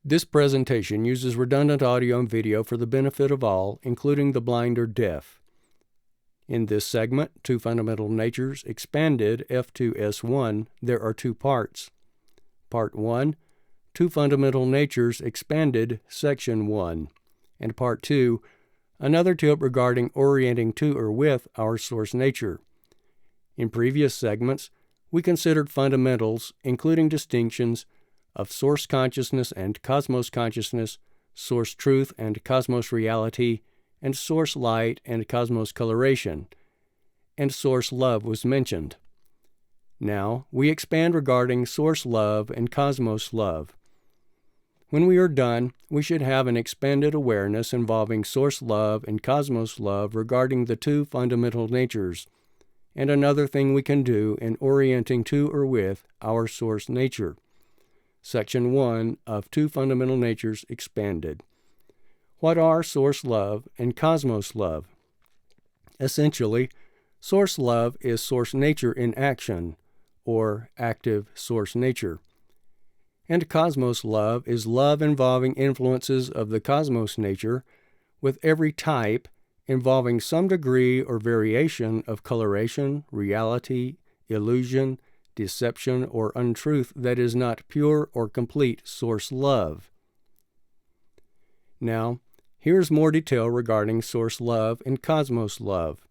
This presentation uses redundant audio and video for the benefit of all, including the blind or deaf. In this segment, Two Fundamental Natures Expanded F2S1, there are two parts. Part 1, Two Fundamental Natures Expanded Section 1, and Part 2, another tip regarding orienting to or with our source nature. In previous segments, we considered fundamentals, including distinctions of source consciousness and cosmos consciousness, source truth and cosmos reality, and source light and cosmos coloration, and source love was mentioned. Now, we expand regarding source love and cosmos love. When we are done, we should have an expanded awareness involving source love and cosmos love regarding the two fundamental natures, and another thing we can do in orienting to or with our source nature. Section 1 of Two Fundamental Natures Expanded. What are source love and cosmos love? Essentially, source love is source nature in action, or active source nature. And cosmos love is love involving influences of the cosmos nature, with every type involving some degree or variation of coloration, reality, illusion, deception, or untruth that is not pure or complete source love. Now, here's more detail regarding source love and cosmos love.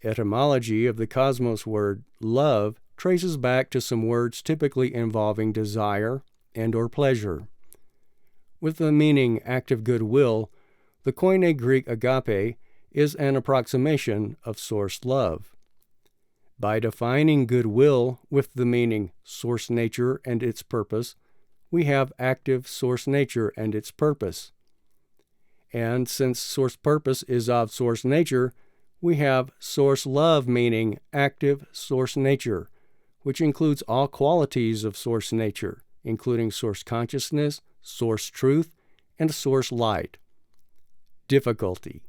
Etymology of the cosmos word love traces back to some words typically involving desire and or pleasure. With the meaning active goodwill, the Koine Greek agape is an approximation of source love. By defining goodwill with the meaning source nature and its purpose, we have active source nature and its purpose. And since source purpose is of source nature, we have source love meaning active source nature, which includes all qualities of source nature, including source consciousness, source truth, and source light. Difficulty.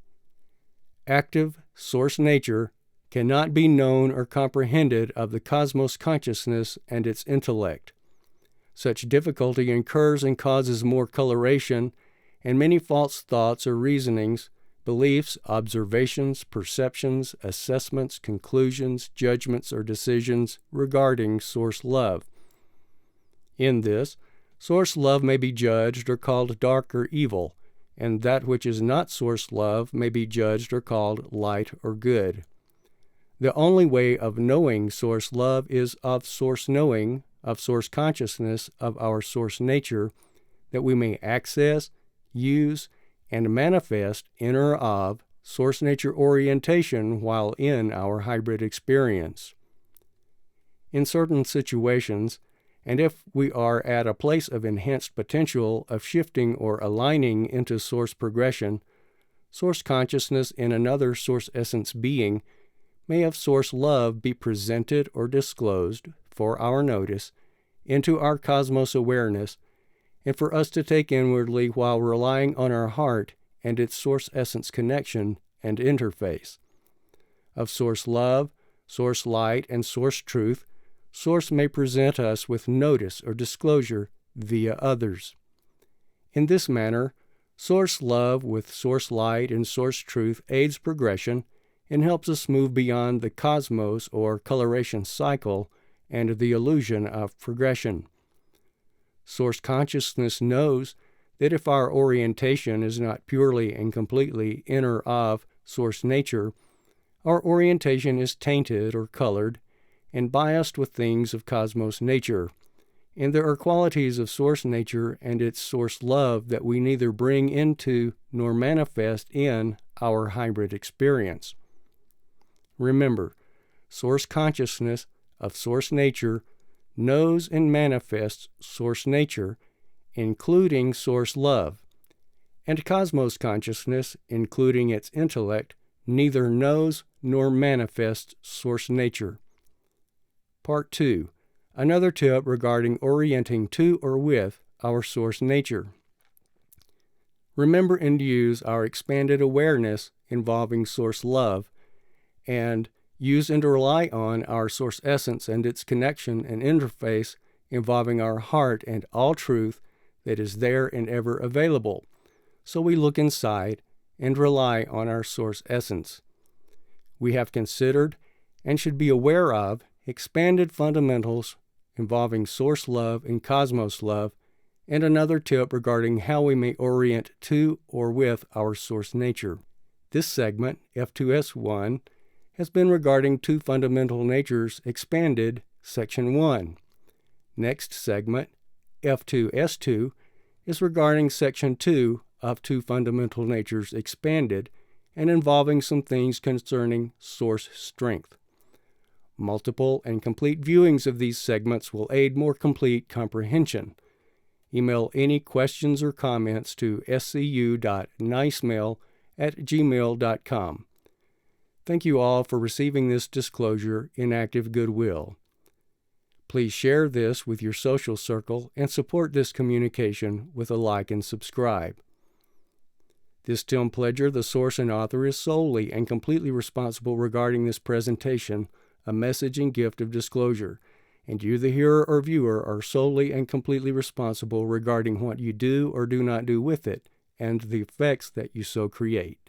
Active source nature cannot be known or comprehended of the cosmos consciousness and its intellect. Such difficulty incurs and causes more coloration and many false thoughts or reasonings, beliefs, observations, perceptions, assessments, conclusions, judgments, or decisions regarding source love. In this, source love may be judged or called dark or evil, and that which is not source love may be judged or called light or good. The only way of knowing source love is of source knowing, of source consciousness of our source nature, that we may access, use, and manifest in or of source nature orientation while in our hybrid experience. In certain situations, and if we are at a place of enhanced potential of shifting or aligning into source progression, source consciousness in another source essence being may of source love be presented or disclosed for our notice into our cosmos awareness, and for us to take inwardly while relying on our heart and its source essence connection and interface. Of source love, source light, and source truth, source may present us with notice or disclosure via others. In this manner, source love with source light and source truth aids progression and helps us move beyond the cosmos or coloration cycle and the illusion of progression. Source consciousness knows that if our orientation is not purely and completely in or of source nature, our orientation is tainted or colored and biased with things of cosmos nature, and there are qualities of source nature and its source love that we neither bring into nor manifest in our hybrid experience. Remember, source consciousness of source nature knows and manifests source nature, including source love, and cosmos consciousness, including its intellect, neither knows nor manifests source nature. Part 2. Another tip regarding orienting to or with our source nature. Remember and use our expanded awareness involving source love, and use and rely on our source essence and its connection and interface involving our heart and all truth that is there and ever available, so we look inside and rely on our source essence. We have considered and should be aware of expanded fundamentals involving source love and cosmos love, and another tip regarding how we may orient to or with our source nature. This segment, F2S1, has been regarding two fundamental natures expanded, Section 1. Next segment, F2S2, is regarding Section 2 of two fundamental natures expanded and involving some things concerning source strength. Multiple and complete viewings of these segments will aid more complete comprehension. Email any questions or comments to scu.nicemail@gmail.com. Thank you all for receiving this disclosure in active goodwill. Please share this with your social circle and support this communication with a like and subscribe. This Tim Pledger, the source and author, is solely and completely responsible regarding this presentation, a message and gift of disclosure, and you, the hearer or viewer, are solely and completely responsible regarding what you do or do not do with it, and the effects that you so create.